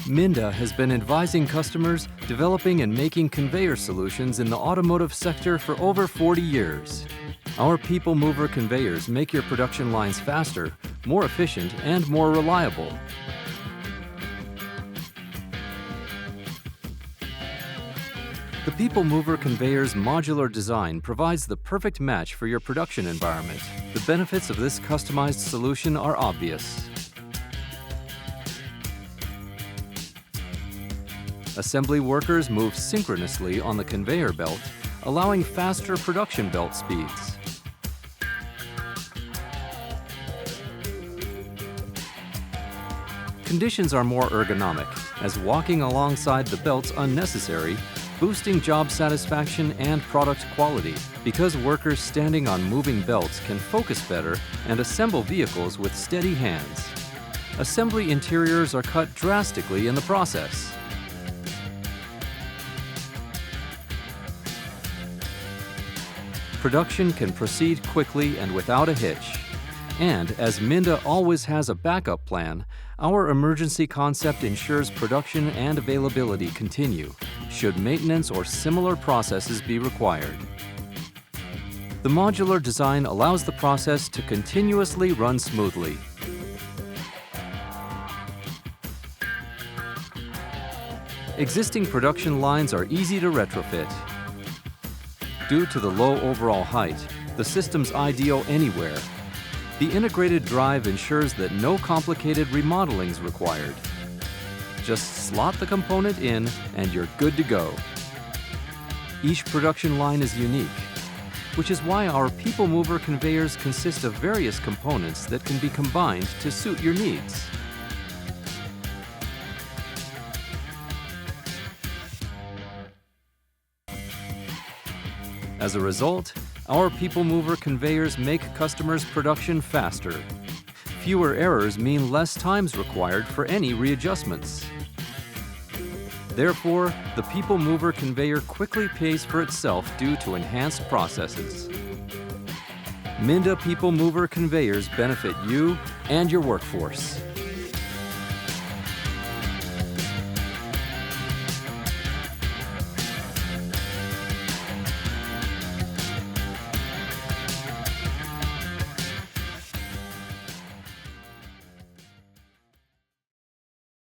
MINDA has been advising customers, developing and making conveyor solutions in the automotive sector for over 40 years. Our people mover conveyors make your production lines faster, more efficient, and more reliable. The people mover conveyor's modular design provides the perfect match for your production environment. The benefits of this customized solution are obvious. Assembly workers move synchronously on the conveyor belt, allowing faster production belt speeds. Conditions are more ergonomic, as walking alongside the belt's unnecessary, boosting job satisfaction and product quality, because workers standing on moving belts can focus better and assemble vehicles with steady hands. Assembly interiors are cut drastically in the process. Production can proceed quickly and without a hitch. And as MINDA always has a backup plan, our emergency concept ensures production and availability continue, should maintenance or similar processes be required. The modular design allows the process to continuously run smoothly. Existing production lines are easy to retrofit. Due to the low overall height, the system's ideal anywhere. The integrated drive ensures that no complicated remodeling is required. Just slot the component in and you're good to go. Each production line is unique, which is why our people mover conveyors consist of various components that can be combined to suit your needs. As a result, our people mover conveyors make customers' production faster. Fewer errors mean less times required for any readjustments. Therefore, the people mover conveyor quickly pays for itself due to enhanced processes. MINDA people mover conveyors benefit you and your workforce.